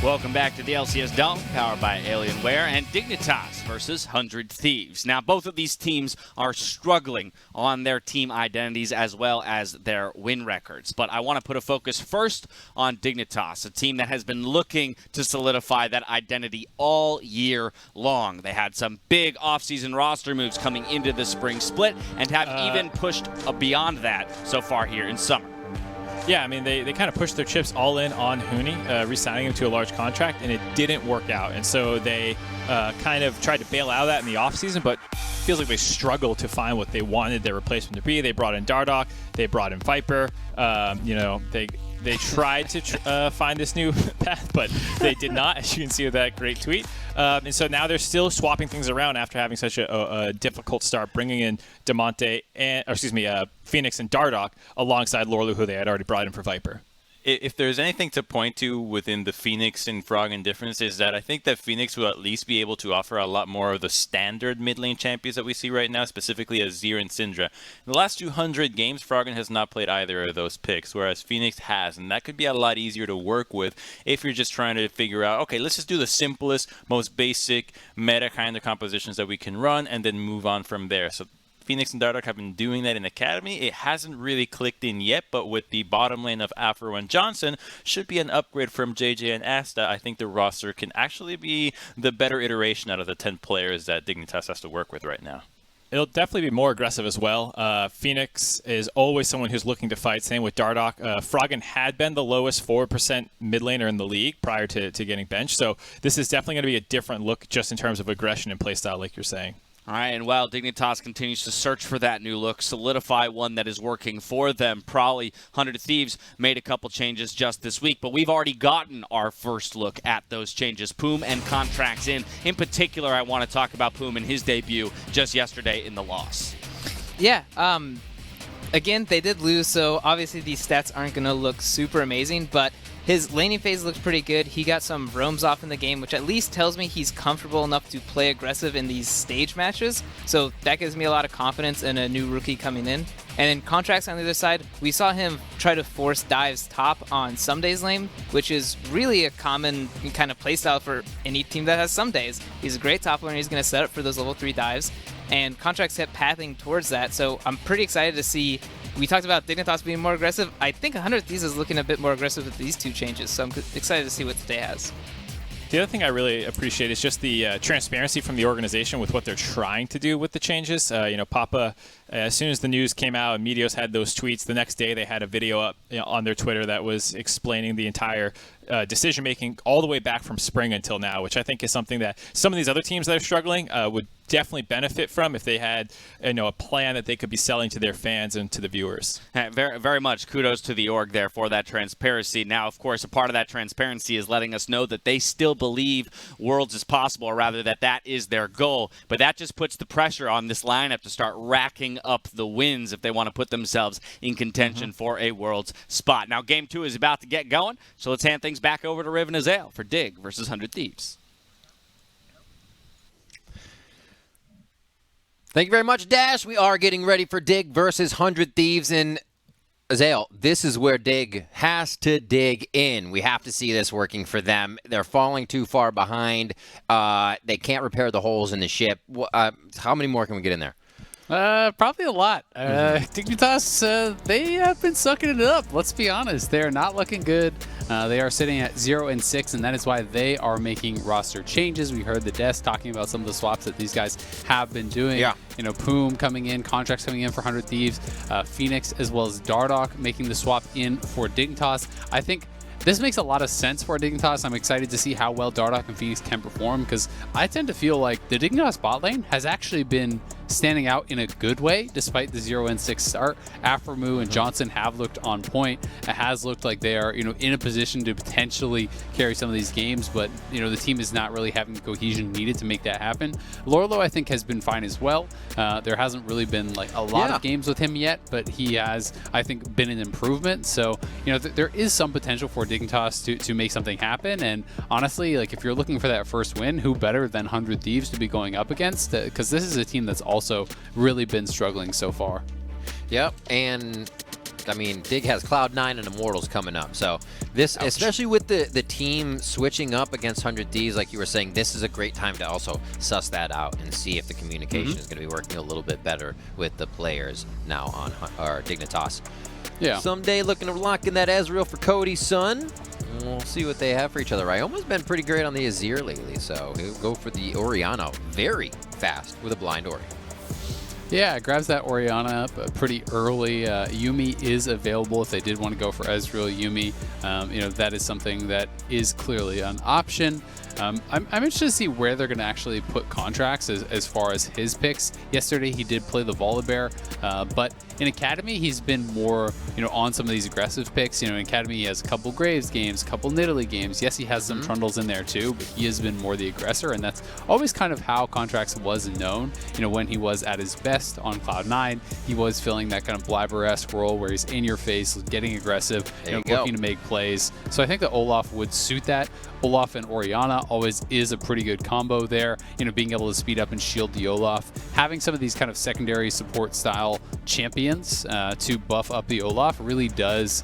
Welcome back to the LCS Dome, powered by Alienware and Dignitas versus 100 Thieves. Now, both of these teams are struggling on their team identities as well as their win records. But I want to put a focus first on Dignitas, a team that has been looking to solidify that identity all year long. They had some big offseason roster moves coming into the spring split and have even pushed beyond that so far here in summer. Yeah, I mean, they kind of pushed their chips all in on Huni, re-signing him to a large contract, and it didn't work out. And so they kind of tried to bail out of that in the offseason, but it feels like they struggled to find what they wanted their replacement to be. They brought in Dardoch, they brought in VIPR. They tried to find this new path, but they did not, as you can see with that great tweet. And so now they're still swapping things around after having such a difficult start, bringing in Fenix and Dardoch alongside Lourlo, who they had already brought in for VIPR. If there's anything to point to within the Fenix and Froggen difference is that I think that Fenix will at least be able to offer a lot more of the standard mid lane champions that we see right now, specifically Azir and Syndra. In the last 200 games, Froggen has not played either of those picks, whereas Fenix has, and that could be a lot easier to work with if you're just trying to figure out, okay, let's just do the simplest, most basic meta kind of compositions that we can run and then move on from there. So Fenix and Dardoch have been doing that in Academy. It hasn't really clicked in yet, but with the bottom lane of aphromoo and Johnsun, should be an upgrade from JJ and Asta. I think the roster can actually be the better iteration out of the 10 players that Dignitas has to work with right now. It'll definitely be more aggressive as well. Phoenix is always someone who's looking to fight. Same with Dardoch. Froggen had been the lowest 4% mid laner in the league prior to getting benched. So this is definitely going to be a different look just in terms of aggression and playstyle, like you're saying. All right, and while Dignitas continues to search for that new look, solidify one that is working for them, probably 100 Thieves made a couple changes just this week, but we've already gotten our first look at those changes. Poome and Contractz in. In particular, I want to talk about Poome and his debut just yesterday in the loss. Yeah, again, they did lose, so obviously these stats aren't going to look super amazing, but his laning phase looks pretty good. He got some roams off in the game, which at least tells me he's comfortable enough to play aggressive in these stage matches. So that gives me a lot of confidence in a new rookie coming in. And then Contractz on the other side, we saw him try to force dives top on Ssumday's lane, which is really a common kind of playstyle for any team that has Ssumdays. He's a great top laner. He's going to set up for those level 3 dives. And Contractz kept pathing towards that. So I'm pretty excited to see. We talked about Dignitas being more aggressive. I think 100 Thieves is looking a bit more aggressive with these two changes, so I'm excited to see what today has. The other thing I really appreciate is just the transparency from the organization with what they're trying to do with the changes. Papa, as soon as the news came out and Meteos had those tweets, the next day they had a video up on their Twitter that was explaining the entire decision-making all the way back from spring until now, which I think is something that some of these other teams that are struggling would definitely benefit from if they had a plan that they could be selling to their fans and to the viewers. Very, very much kudos to the org there for that transparency. Now, of course, a part of that transparency is letting us know that they still believe Worlds is possible, or rather that is their goal. But that just puts the pressure on this lineup to start racking up the wins if they want to put themselves in contention for a Worlds spot. Now, Game 2 is about to get going, so let's hand things back over to Riv and Ezreal for Dig versus 100 Thieves. Thank you very much, Dash. We are getting ready for Dig versus 100 Thieves. And Ezreal, this is where Dig has to dig in. We have to see this working for them. They're falling too far behind. They can't repair the holes in the ship. How many more can we get in there? Probably a lot. Dignitas, they have been sucking it up. Let's be honest. They're not looking good. They are sitting at 0-6, and that is why they are making roster changes. We heard the desk talking about some of the swaps that these guys have been doing. Yeah. Poome coming in, Contractz coming in for 100 Thieves, Fenix as well as Dardoch making the swap in for Dignitas. I think this makes a lot of sense for Dignitas. I'm excited to see how well Dardoch and Fenix can perform, because I tend to feel like the Dignitas bot lane has actually been standing out in a good way despite the 0-6 start. aphromoo and Johnsun have looked on point. It has looked like they are in a position to potentially carry some of these games, but the team is not really having the cohesion needed to make that happen. Lourlo, I think, has been fine as well. There hasn't really been a lot of games with him yet, but he has, I think, been an improvement. So there is some potential for Dignitas to make something happen. And honestly, if you're looking for that first win, who better than 100 Thieves to be going up against? Because this is a team that's also really been struggling so far. Yep, and first. I mean, Dig has Cloud9 and Immortals coming up. So this, especially with the team switching up against 100 Ds, like you were saying, this is a great time to also suss that out and see if the communication is going to be working a little bit better with the players now on Dignitas. Yeah. Ssumday looking to lock in that Ezreal for Cody Sun. We'll see what they have for each other. Ryoma's been pretty great on the Azir lately, so he'll go for the Orianna very fast with a blind Ori. Yeah, it grabs that Orianna up pretty early. Yuumi is available if they did want to go for Ezreal Yuumi. You know, that is something that is clearly an option. I'm interested to see where they're going to actually put Contractz as far as his picks. Yesterday he did play the Volibear, but in Academy he's been more, you know, on some of these aggressive picks. You know, in Academy he has a couple Graves games, a couple Nidalee games. Yes, he has some Trundles in there too, but he has been more the aggressor, and that's always kind of how Contractz was known. You know, when he was at his best on Cloud9, he was filling that kind of Blabber-esque role where he's in your face, getting aggressive, looking to make plays. So I think that Olaf would suit that. Olaf and Orianna always is a pretty good combo there. You know, being able to speed up and shield the Olaf. Having some of these kind of secondary support style champions to buff up the Olaf really does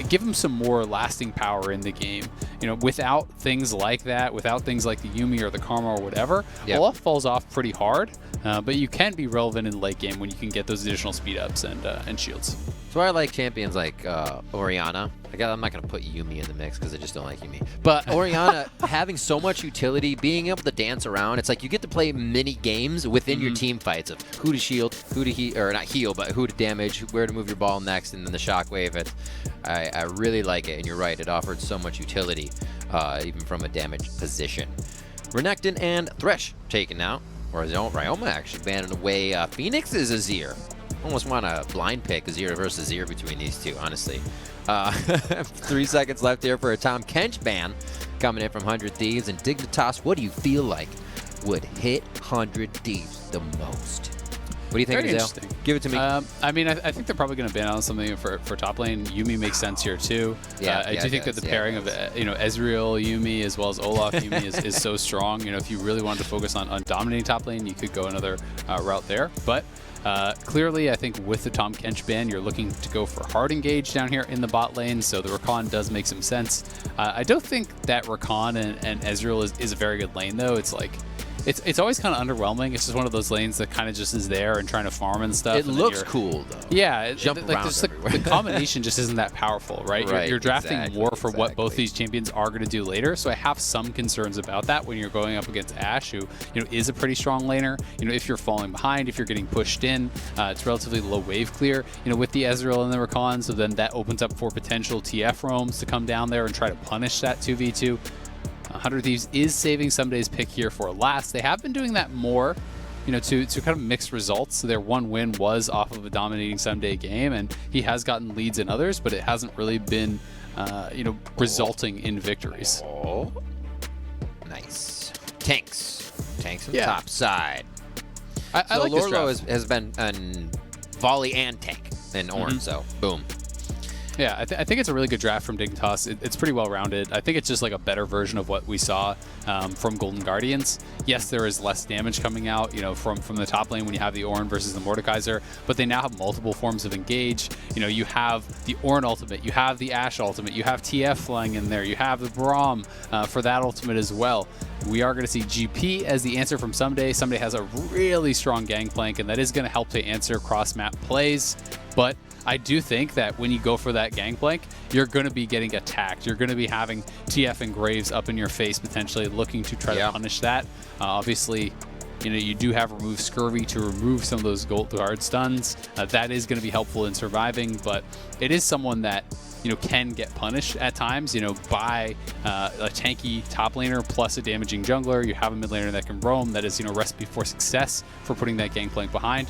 give him some more lasting power in the game. You know, without things like that, without things like the Yuumi or the Karma or whatever, Olaf falls off pretty hard. But you can be relevant in the late game when you can get those additional speed ups and shields. So I like champions like Orianna. I'm not going to put Yuumi in the mix because I just don't like Yuumi. But Orianna having so much utility, being able to dance around, it's like you get to play mini games within your team fights of who to shield, who to heal, or not heal, but who to damage, where to move your ball next, and then the shockwave. I really like it, and you're right, it offered so much utility, even from a damage position. Renekton and Thresh taken out. Or Ryoma actually banning away Phoenix's Azir. Almost want a blind pick Azir versus Azir between these two, honestly. 3 seconds left here for a Tahm Kench ban coming in from 100 Thieves. And Dignitas, what do you feel like would hit 100 Thieves the most? What do you think, Very Ezreal? interesting. Give it to me. I mean, I think they're probably going to ban on something for top lane. Yuumi makes sense here too. I do think that the pairing of Ezreal Yuumi as well as Olaf Yuumi is so strong. You know, if you really wanted to focus on dominating top lane, you could go another route there. But clearly, I think with the Tahm Kench ban, you're looking to go for hard engage down here in the bot lane, so the Rakan does make some sense. I don't think that Rakan and Ezreal is a very good lane, though. It's like, it's always kind of underwhelming. It's just one of those lanes that kind of just is there and trying to farm and stuff. It looks cool, though. Yeah. Jump around everywhere. The combination just isn't that powerful, right? You're drafting more for what both these champions are going to do later, so I have some concerns about that when you're going up against Ashe, who, you know, is a pretty strong laner. You know, if you're falling behind, if you're getting pushed in, it's relatively low wave clear, you know, with the Ezreal and the Rakan, so then that opens up for potential TF roams to come down there and try to punish that 2v2. 100 Thieves is saving Ssumday's pick here for last. They have been doing that more, you know, to kind of mix results. So their one win was off of a dominating Ssumday game, and he has gotten leads in others, but it hasn't really been, you know, resulting in victories. Oh, nice. Tanks on the top side. I So like this Lourlo draft. has been an volley and tank in Ornn, so boom. Yeah, I think it's a really good draft from Dignitas. It's pretty well-rounded. I think it's just like a better version of what we saw from Golden Guardians. Yes, there is less damage coming out, you know, from the top lane when you have the Ornn versus the Mordekaiser, but they now have multiple forms of engage. You know, you have the Ornn ultimate, you have the Ashe ultimate, you have TF flying in there, you have the Braum for that ultimate as well. We are going to see GP as the answer from Ssumday. Ssumday has a really strong Gangplank, and that is going to help to answer cross-map plays, but I do think that when you go for that Gangplank, you're going to be getting attacked. You're going to be having TF and Graves up in your face, potentially looking to try to punish that. Obviously, you know, you do have remove Scurvy to remove some of those gold guard stuns. That is going to be helpful in surviving, but it is someone that, you know, can get punished at times, you know, by a tanky top laner plus a damaging jungler. You have a mid laner that can roam. That is, you know, recipe for success for putting that Gangplank behind.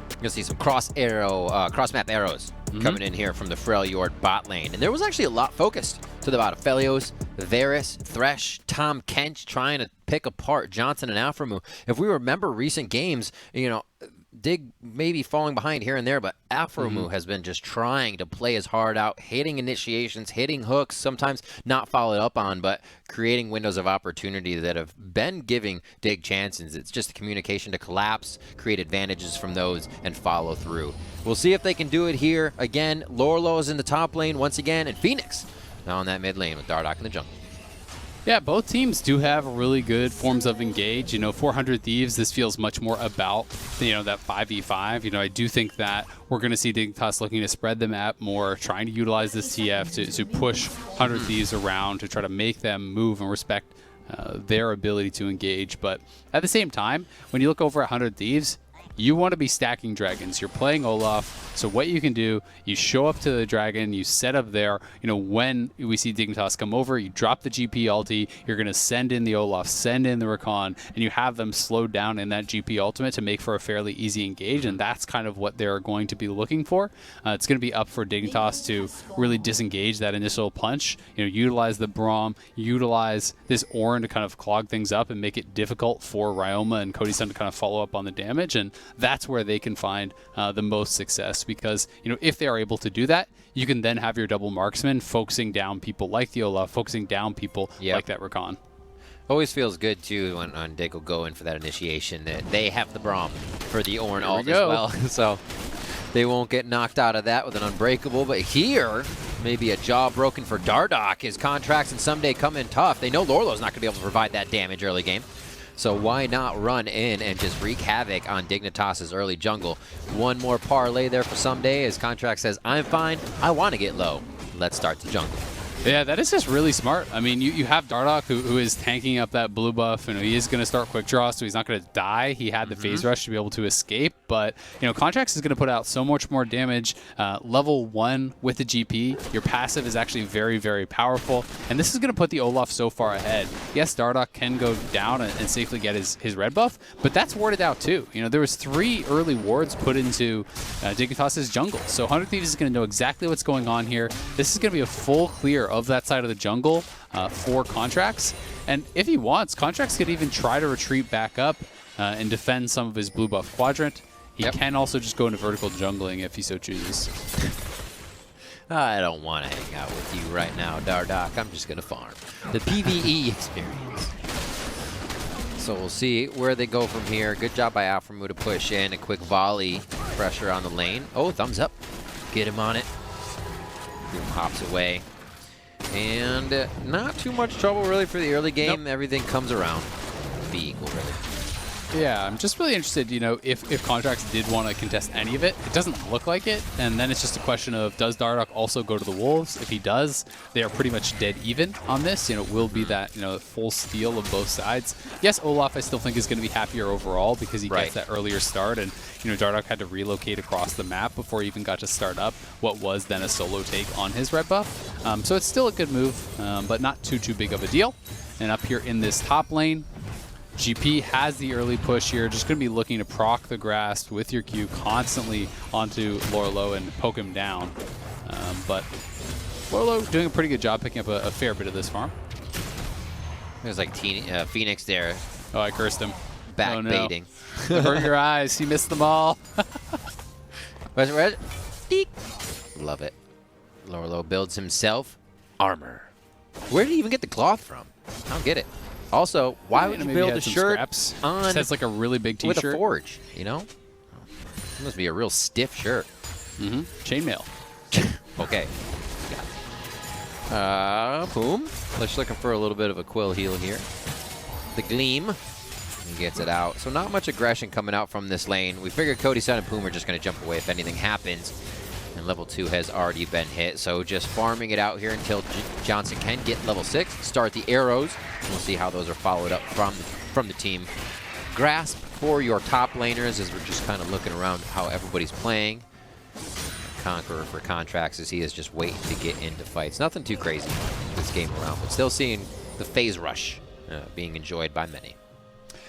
You're going to see some cross-map arrows coming in here from the Freljord bot lane. And there was actually a lot focused to the bot. Aphelios, Varus, Thresh, Tahm Kench trying to pick apart Johnsun and aphromoo. If we remember recent games, you know, Dig maybe falling behind here and there, but aphromoo has been just trying to play his heart out, hitting initiations, hitting hooks, sometimes not followed up on, but creating windows of opportunity that have been giving Dig chances. It's just the communication to collapse, create advantages from those, and follow through. We'll see if they can do it here. Again, Lourlo is in the top lane once again, and Fenix now in that mid lane with Dardoch in the jungle. Yeah, both teams do have really good forms of engage. You know, 400 Thieves, this feels much more about, you know, that 5v5. You know, I do think that we're going to see Dignitas looking to spread the map more, trying to utilize this TF to push 100 Thieves around, to try to make them move and respect their ability to engage. But at the same time, when you look over at 100 Thieves, you want to be stacking dragons. You're playing Olaf, so what you can do, you show up to the dragon, you set up there. You know, when we see Dignitas come over, you drop the GP ulti, you're going to send in the Olaf, send in the Rakan, and you have them slowed down in that GP ultimate to make for a fairly easy engage, and that's kind of what they're going to be looking for. It's going to be up for Dignitas to really disengage that initial punch, you know, utilize the Braum, utilize this Ornn to kind of clog things up and make it difficult for Ryoma and Cody Sun to kind of follow up on the damage, and that's where they can find the most success, because, you know, if they are able to do that, you can then have your double marksman focusing down people like the Olaf, focusing down people like that Rakan. Always feels good, too, when Dig will go in for that initiation, that they have the Braum for the Ornn ult as well. So they won't get knocked out of that with an unbreakable. But here, maybe a jaw broken for Dardoch. His Contractz and Ssumday come in tough. They know Lourlo's not going to be able to provide that damage early game. So why not run in and just wreak havoc on Dignitas' early jungle? One more parlay there for Ssumday as Contractz says, I'm fine, I want to get low. Let's start the jungle. Yeah, that is just really smart. I mean, you have Dardoch who is tanking up that blue buff, and he is going to start quick draw, so he's not going to die. He had the phase rush to be able to escape, but, you know, Contractz is going to put out so much more damage. Level 1 with the GP, your passive is actually very, very powerful, and this is going to put the Olaf so far ahead. Yes, Dardoch can go down and safely get his red buff, but that's warded out too. You know, there was 3 early wards put into Dignitas' jungle, so 100 Thieves is going to know exactly what's going on here. This is going to be a full clear of that side of the jungle for Contractz. And if he wants, Contractz could even try to retreat back up and defend some of his blue buff quadrant. He can also just go into vertical jungling if he so chooses. I don't want to hang out with you right now, Dardoch. I'm just going to farm. The PvE experience. So we'll see where they go from here. Good job by aphromoo to push in. A quick volley pressure on the lane. Oh, thumbs up. Get him on it. Boom hops away. And not too much trouble really for the early game. Everything comes around. Be equal, really. Yeah, I'm just really interested, you know, if Contractz did want to contest any of it. It doesn't look like it, and then it's just a question of, does Dardoch also go to the Wolves? If he does, they are pretty much dead even on this. You know, it will be that, you know, full steal of both sides. Yes, Olaf I still think is going to be happier overall because he gets that earlier start, and, you know, Dardoch had to relocate across the map before he even got to start up what was then a solo take on his red buff. So it's still a good move, but not too big of a deal. And up here in this top lane, GP has the early push here, just going to be looking to proc the grasp with your Q constantly onto Lourlo and poke him down. But Lourlo doing a pretty good job picking up a fair bit of this farm. There's like Fenix there. Oh, I cursed him. Back baiting. Hurt your eyes. He missed them all. Where's Deek. Love it. Lourlo builds himself armor. Where did he even get the cloth from? I don't get it. Also, why would you build a shirt on it has like a really big t-shirt with a forge, you know? It must be a real stiff shirt. Chainmail. Okay. Poome. Just looking for a little bit of a quill heal here. The Gleam. He gets it out. So not much aggression coming out from this lane. We figured Cody Sun and Poome are just going to jump away if anything happens. And level 2 has already been hit, so just farming it out here until Johnsun can get level 6, start the arrows. We'll see how those are followed up from the team. Grasp for your top laners as we're just kind of looking around how everybody's playing. Conqueror for Contractz as he is just waiting to get into fights. Nothing too crazy this game around, but still seeing the phase rush being enjoyed by many.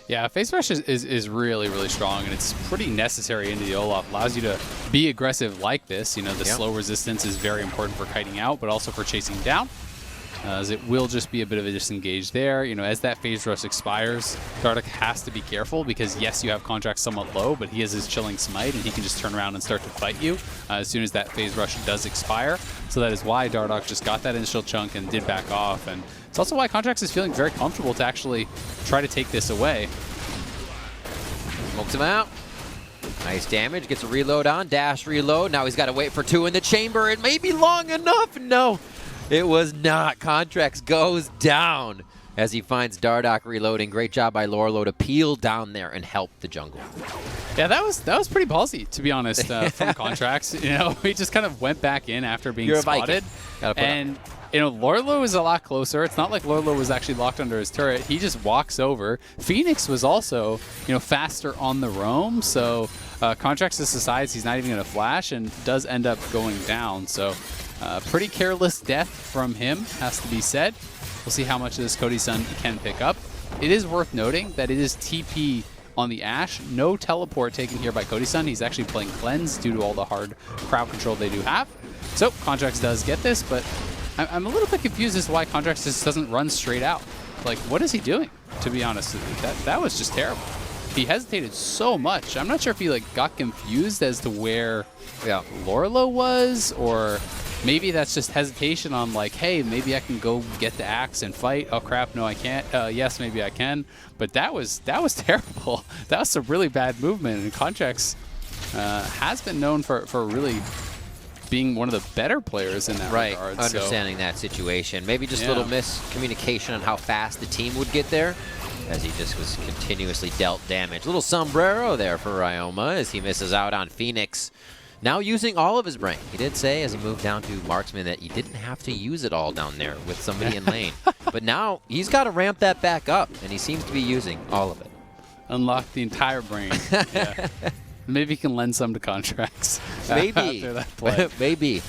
Yeah, phase rush is really, really strong, and it's pretty necessary into the Olaf. Allows you to be aggressive like this. You know, the slow resistance is very important for kiting out, but also for chasing down. as it will just be a bit of a disengage there. You know, as that phase rush expires, Dardoch has to be careful because, yes, you have Contractz somewhat low, but he has his chilling smite, and he can just turn around and start to fight you as soon as that phase rush does expire. So that is why Dardoch just got that initial chunk and did back off. And it's also why Contractz is feeling very comfortable to actually try to take this away. Smokes him out. Nice damage. Gets a reload on. Dash reload. Now he's got to wait for 2 in the chamber. It may be long enough. No, it was not. Contractz goes down as he finds Dardoch reloading. Great job by Lourlo to peel down there and help the jungle. Yeah, that was pretty ballsy, to be honest, from Contractz. You know, he just kind of went back in after being spotted. And, you know, Lourlo is a lot closer. It's not like Lourlo was actually locked under his turret. He just walks over. Fenix was also, you know, faster on the roam. So Contractz just decides he's not even going to flash and does end up going down. So pretty careless death from him, has to be said. We'll see how much of this Cody Sun can pick up. It is worth noting that it is TP on the Ashe. No teleport taken here by Cody Sun. He's actually playing Cleanse due to all the hard crowd control they do have. So Contractz does get this, but I'm a little bit confused as to why Contractz just doesn't run straight out. Like, what is he doing, to be honest? That was just terrible. He hesitated so much. I'm not sure if he like got confused as to where Lourlo was, or maybe that's just hesitation on like, hey, maybe I can go get the axe and fight. Oh crap, no I can't. Yes, maybe I can. But that was terrible. That was some really bad movement, and Contractz has been known for really being one of the better players in that regard. Understanding that situation. Maybe just a little miscommunication on how fast the team would get there, as he just was continuously dealt damage. Little sombrero there for Ryoma as he misses out on Fenix. Now using all of his brain. He did say as he moved down to marksman that he didn't have to use it all down there with somebody in lane. But now he's got to ramp that back up, and he seems to be using all of it. Unlock the entire brain. Yeah. Maybe he can lend some to Contractz. Maybe. After that play. Maybe.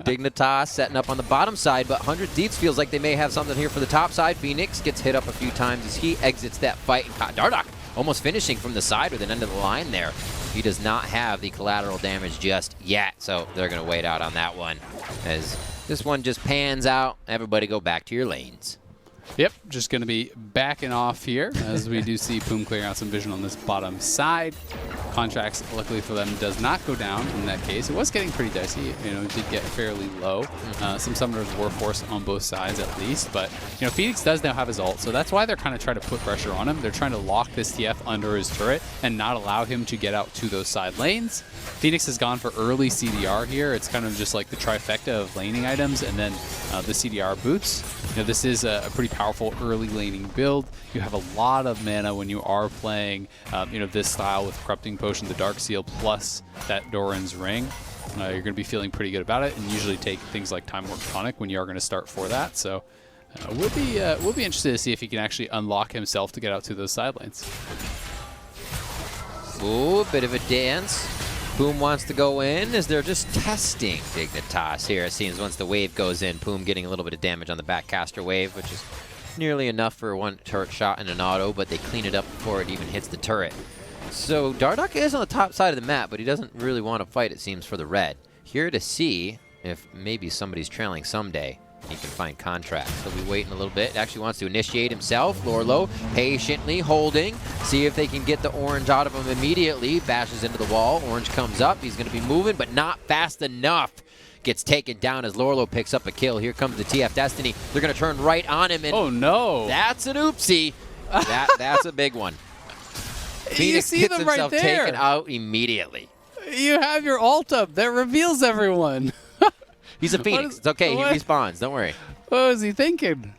Dignitas setting up on the bottom side, but 100 Thieves feels like they may have something here for the top side. Fenix gets hit up a few times as he exits that fight. Dardoch almost finishing from the side with an end of the line there. He does not have the collateral damage just yet, so they're going to wait out on that one. As this one just pans out, everybody go back to your lanes. Yep, just going to be backing off here as we do see Poome clearing out some vision on this bottom side. Contractz, luckily for them, does not go down in that case. It was getting pretty dicey. You know, it did get fairly low. Some summoners were forced on both sides at least, but, you know, Fenix does now have his ult, so that's why they're kind of trying to put pressure on him. They're trying to lock this TF under his turret and not allow him to get out to those side lanes. Fenix has gone for early CDR here. It's kind of just like the trifecta of laning items and then the CDR boots. You know, this is a pretty powerful early laning build. You have a lot of mana when you are playing, you know, this style with Corrupting Potion, the Dark Seal, plus that Doran's Ring. You're going to be feeling pretty good about it, and usually take things like Time Warp Tonic when you are going to start for that. So we'll be interested to see if he can actually unlock himself to get out to those side lanes. Ooh, a bit of a dance. Poome wants to go in as they're just testing Dignitas here. It seems once the wave goes in, Poome getting a little bit of damage on the backcaster wave, which is nearly enough for one turret shot and an auto, but they clean it up before it even hits the turret. So Dardoch is on the top side of the map, but he doesn't really want to fight, it seems, for the red. Here to see if maybe somebody's trailing Ssumday. He can find Contractz. He'll be waiting a little bit. Actually wants to initiate himself. Lourlo patiently holding. See if they can get the orange out of him immediately. Bashes into the wall. Orange comes up. He's going to be moving, but not fast enough. Gets taken down as Lourlo picks up a kill. Here comes the TF Destiny. They're going to turn right on him. And oh, no. That's an oopsie. That's a big one. Fenix gets himself taken out immediately. You have your ult up. That reveals everyone. He's a Phoenix. It's okay. He respawns. Don't worry. What was he thinking?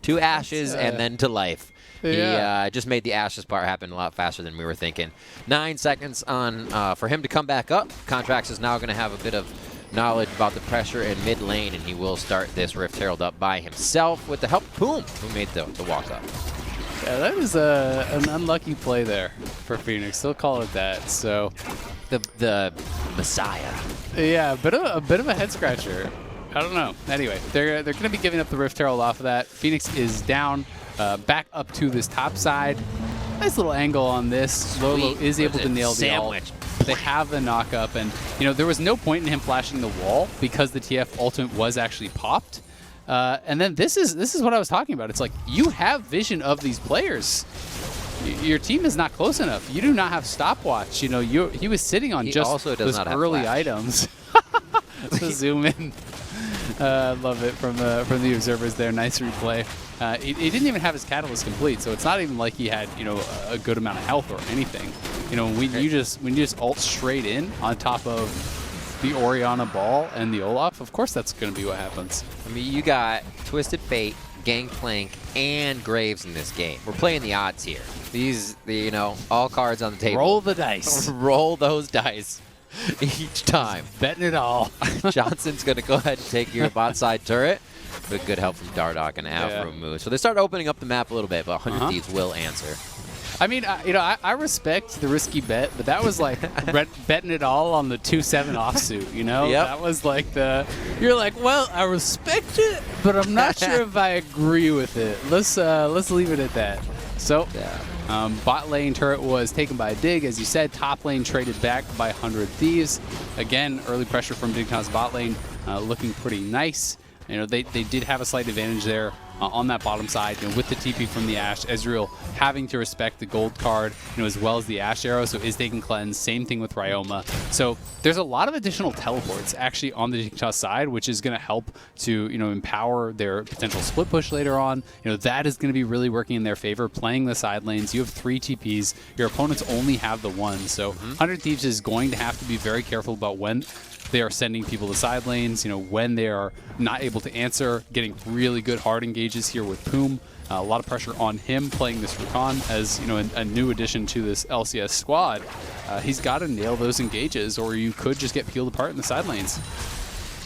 2 ashes and then to life. Yeah. He just made the ashes part happen a lot faster than we were thinking. 9 seconds on for him to come back up. Contractz is now going to have a bit of knowledge about the pressure in mid lane, and he will start this Rift Herald up by himself with the help of Poome, who made the walk up. Yeah, that was an unlucky play there for Fenix. They'll call it that. So the Messiah. Yeah, a bit of a head scratcher. I don't know. Anyway, they're going to be giving up the Rift Herald off of that. Fenix is down, back up to this top side. Nice little angle on this. Lourlo is able to nail the ult. They have the knock up, and you know there was no point in him flashing the wall because the TF ultimate was actually popped. And then this is what I was talking about. It's like you have vision of these players. Your team is not close enough. You do not have stopwatch. You know, he was sitting on just also does those not have early flash. items. So zoom in. Love it from the observers there. Nice replay. He didn't even have his catalyst complete, so it's not even like he had, you know, a good amount of health or anything. You know, when you just ult straight in on top of the Orianna ball and the Olaf, of course that's going to be what happens. I mean, you got Twisted Fate, Gangplank, and Graves in this game. We're playing the odds here. You know, all cards on the table. Roll the dice. Roll those dice each time. Betting it all. Johnson's going to go ahead and take your bot side turret with good help from Dardoch and aphromoo. So they start opening up the map a little bit, but 100 Thieves will answer. I mean, you know, I respect the risky bet, but that was like betting it all on the 2-7 offsuit, you know? Yep. That was like you're like, well, I respect it, but I'm not sure if I agree with it. Let's leave it at that. So, bot lane turret was taken by Dig, as you said. Top lane traded back by 100 Thieves. Again, early pressure from Dignitas bot lane, looking pretty nice. You know, they did have a slight advantage there on that bottom side, you know, with the TP from the Ashe. Ezreal having to respect the gold card, you know, as well as the Ashe arrow, so is taking cleanse. Same thing with Ryoma. So there's a lot of additional teleports actually on the Dignitas side, which is going to help to, you know, empower their potential split push later on. You know, that is going to be really working in their favor. Playing the side lanes, you have 3 TPs. Your opponents only have the 1. So 100 Thieves is going to have to be very careful about when they are sending people to side lanes, you know, when they are not able to answer, getting really good hard engages here with Poome. A lot of pressure on him playing this Rakan as, you know, a new addition to this LCS squad. He's got to nail those engages, or you could just get peeled apart in the side lanes.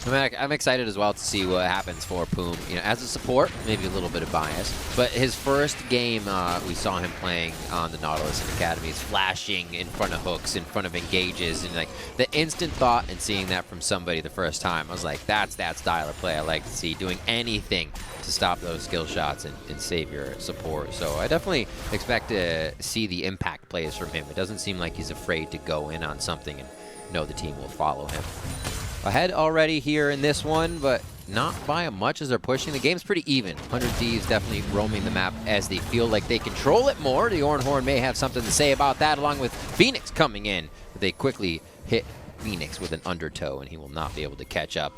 I mean, I'm excited as well to see what happens for Poome. You know, as a support, maybe a little bit of bias, but his first game, we saw him playing on the Nautilus and Academies, flashing in front of hooks, in front of engages, and like the instant thought and seeing that from somebody the first time, I was like, that's that style of play I like to see, doing anything to stop those skill shots and save your support. So I definitely expect to see the impact plays from him. It doesn't seem like he's afraid to go in on something and know the team will follow him. Ahead already here in this one, but not by much as they're pushing. The game's pretty even. 100 Thieves definitely roaming the map as they feel like they control it more. The Ornn may have something to say about that, along with Fenix coming in. But they quickly hit Fenix with an undertow, and he will not be able to catch up.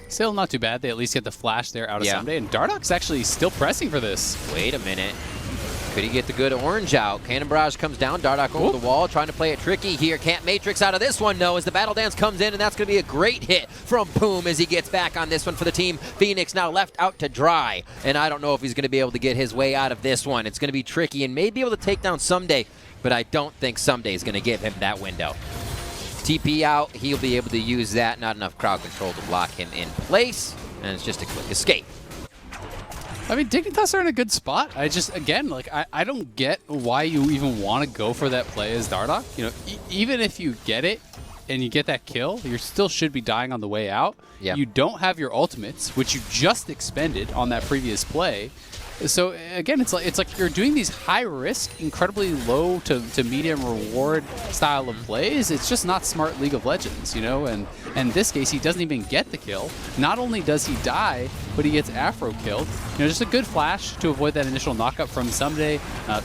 Still not too bad. They at least get the flash there out of Ssumday, and Dardoch's actually still pressing for this. Wait a minute. Could he get the good orange out? Cannon Barrage comes down. Dardoch over the wall, trying to play it tricky here. Can't Matrix out of this one, no, as the Battle Dance comes in, and that's going to be a great hit from Poome as he gets back on this one for the team. Fenix now left out to dry, and I don't know if he's going to be able to get his way out of this one. It's going to be tricky, and may be able to take down Ssumday, but I don't think Ssumday is going to give him that window. TP out, he'll be able to use that. Not enough crowd control to block him in place, and it's just a quick escape. I mean, Dignitas are in a good spot. I just, again, like, I don't get why you even want to go for that play as Dardoch. You know, even if you get it and you get that kill, you still should be dying on the way out. Yep. You don't have your ultimates, which you just expended on that previous play. So again, it's like you're doing these high risk, incredibly low to medium reward style of plays. It's just not smart League of Legends, you know. And in this case, he doesn't even get the kill. Not only does he die, but he gets aphro killed. You know, just a good flash to avoid that initial knockup from Ssumday,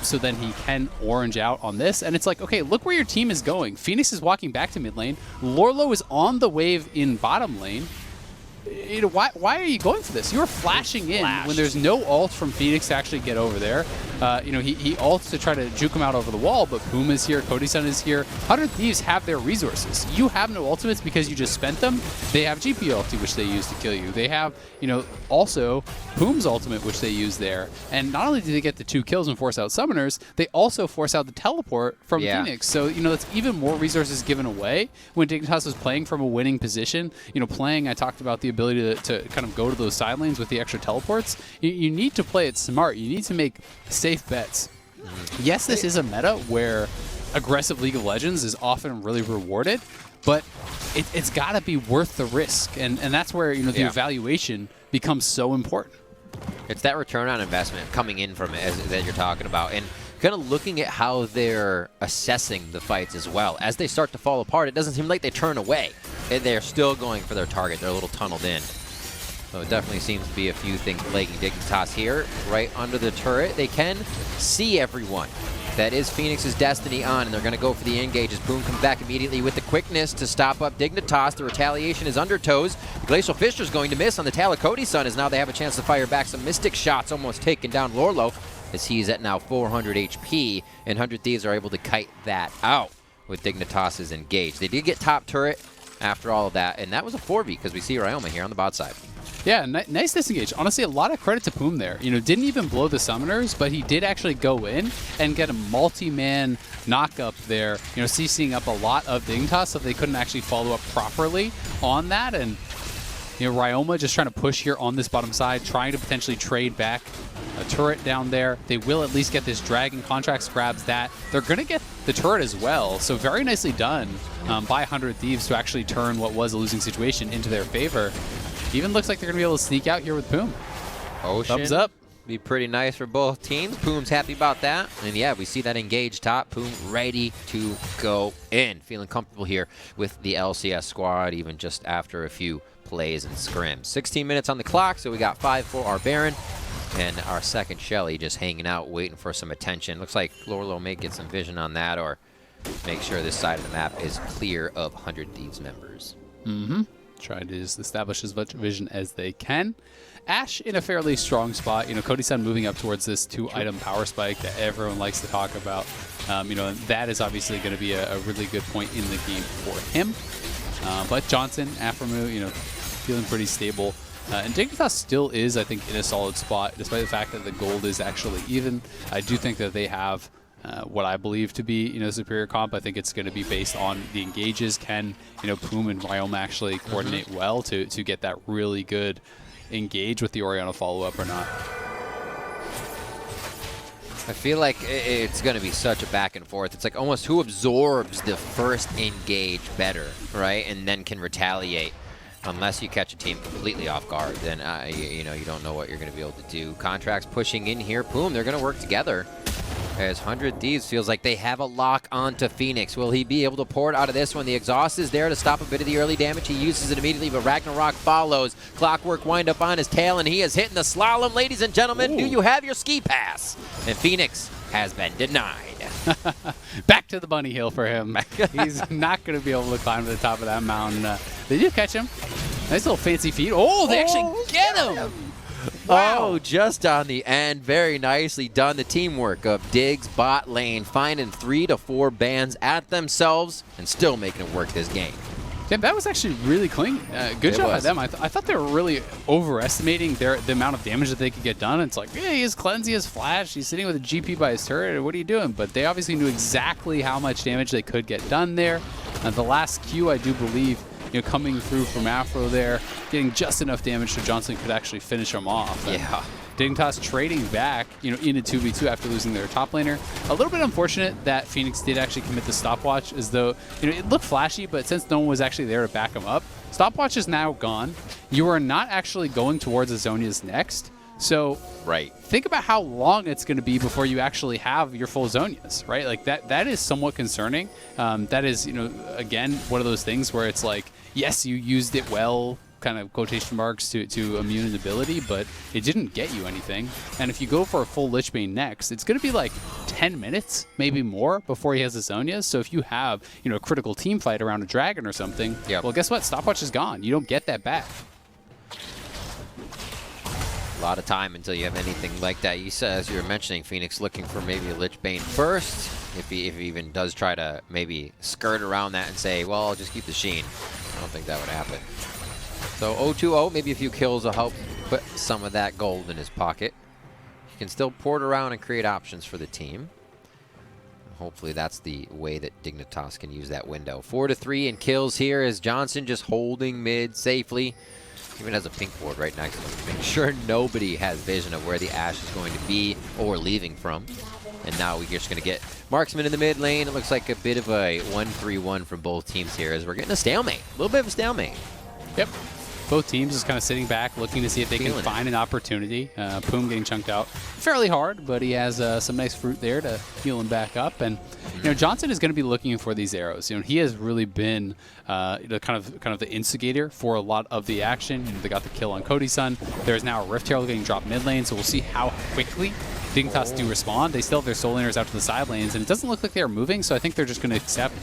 so then he can orange out on this. And it's like, okay, look where your team is going. Fenix is walking back to mid lane. Lourlo is on the wave in bottom lane. You know, why are you going for this? You're flashing in when there's no ult from Fenix to actually get over there. You know, he ults to try to juke him out over the wall, but Poome is here, Cody Sun is here. 100 Thieves have their resources. You have no ultimates because you just spent them. They have GP ulti, which they use to kill you. They have, you know, also Poome's ultimate, which they use there. And not only do they get the 2 kills and force out summoners, they also force out the teleport from Fenix. So, you know, that's even more resources given away when Dignitas was playing from a winning position. You know, I talked about the ability to kind of go to those side lanes with the extra teleports. You need to play it smart. You need to make safe bets. Yes, this is a meta where aggressive League of Legends is often really rewarded, but it's got to be worth the risk. And that's where, you know, the evaluation becomes so important. It's that return on investment coming in from it that you're talking about. And kind of looking at how they're assessing the fights as well. As they start to fall apart, it doesn't seem like they turn away. They're still going for their target. They're a little tunneled in. So it definitely seems to be a few things plaguing Dignitas here. Right under the turret, they can see everyone. That is Fenix's destiny on, and they're going to go for the engage as Poome comes back immediately with the quickness to stop up Dignitas. The retaliation is under toes. The Glacial Fisher's going to miss on the tail of Cody Sun, as now they have a chance to fire back some Mystic shots, almost taking down Lourlo, as he's at now 400 HP, and 100 Thieves are able to kite that out with Dignitas' engage. They did get top turret after all of that, and that was a 4v because we see Ryoma here on the bot side. Yeah, nice disengage. Honestly, a lot of credit to Poome there. You know, didn't even blow the summoners, but he did actually go in and get a multi-man knock-up there, you know, CCing up a lot of Dignitas, so they couldn't actually follow up properly on that. And, you know, Ryoma just trying to push here on this bottom side, trying to potentially trade back a turret down there. They will at least get this dragon. Contractz grabs that. They're going to get the turret as well, so very nicely done by 100 Thieves to actually turn what was a losing situation into their favor. Even looks like they're going to be able to sneak out here with Poome. Ocean. Thumbs up. Be pretty nice for both teams. Poome's happy about that. And yeah, we see that engage top. Poome ready to go in. Feeling comfortable here with the LCS squad, even just after a few plays and scrims. 16 minutes on the clock, so we got 5 for our Baron. And our second Shelly just hanging out, waiting for some attention. Looks like Lourlo may get some vision on that, or make sure this side of the map is clear of 100 Thieves members. Mm-hmm. Try to just establish as much vision as they can. Ashe in a fairly strong spot. You know, Cody Sun moving up towards this 2-item power spike that everyone likes to talk about. You know, and that is obviously going to be a really good point in the game for him. But Johnsun, aphromoo, you know, feeling pretty stable. And Dignitas still is, I think, in a solid spot, despite the fact that the gold is actually even. I do think that they have what I believe to be, you know, superior comp. I think it's going to be based on the engages. Can, you know, Poome and Ryoma actually coordinate well to get that really good engage with the Orianna follow-up or not? I feel like it's going to be such a back and forth. It's like almost who absorbs the first engage better, right? And then can retaliate. Unless you catch a team completely off guard, then you know, you don't know what you're going to be able to do. Contractz pushing in here. Poome, they're going to work together. As 100 Thieves feels like they have a lock onto Fenix. Will he be able to pour it out of this one? The exhaust is there to stop a bit of the early damage. He uses it immediately, but Ragnarok follows. Clockwork wind up on his tail, and he is hitting the slalom. Ladies and gentlemen, do you have your ski pass? And Fenix has been denied. Back to the bunny hill for him. He's not going to be able to climb to the top of that mountain. They do catch him. Nice little fancy feet. Oh, they actually get him. Wow. Oh, just on the end. Very nicely done. The teamwork of Diggs, bot lane, finding 3 to 4 bans at themselves and still making it work this game. Yeah, that was actually really clean. Good job by them. I thought they were really overestimating the amount of damage that they could get done. It's like, yeah, he has cleanse, he has flash, he's sitting with a GP by his turret. What are you doing? But they obviously knew exactly how much damage they could get done there. The last Q, I do believe, you know, coming through from Afro there, getting just enough damage so Johnsun could actually finish him off. Yeah. Dignitas trading back, you know, in a 2v2 after losing their top laner. A little bit unfortunate that Fenix did actually commit the stopwatch, as though, you know, it looked flashy, but since no one was actually there to back him up, stopwatch is now gone. You are not actually going towards Azonia's next. So right. Think about how long it's going to be before you actually have your full Zonias, right? Like that is somewhat concerning. That is, you know, again, one of those things where it's like, yes, you used it well, kind of quotation marks, to immune an ability, but it didn't get you anything. And if you go for a full Lich Bane next, it's going to be like 10 minutes, maybe more, before he has the Zonias. So if you have, you know, a critical team fight around a dragon or something, well, guess what? Stopwatch is gone. You don't get that back. A lot of time until you have anything like that. You said, as you were mentioning, Fenix looking for maybe a Lich Bane first. If he even does try to maybe skirt around that and say, well, I'll just keep the Sheen. I don't think that would happen. So 0-2-0, maybe a few kills will help put some of that gold in his pocket. He can still port around and create options for the team. Hopefully that's the way that Dignitas can use that window. 4-3 in kills here as Johnsun just holding mid safely. Even has a pink ward right next to him. Make sure nobody has vision of where the Ashe is going to be or leaving from. And now we're just going to get marksman in the mid lane. It looks like a bit of a 1-3-1 from both teams here as we're getting a stalemate. A little bit of a stalemate. Yep. both teams just kind of sitting back, looking to see if they can find an opportunity. Poome getting chunked out fairly hard, but he has some nice fruit there to heal him back up. And Johnsun is going to be looking for these arrows. He has really been kind of the instigator for a lot of the action. They got the kill on Cody Sun. There's now a Rift Herald getting dropped mid lane, so we'll see how quickly Dignitas do respond. They still have their soul laners out to the side lanes, and it doesn't look like they're moving, so I think they're just going to accept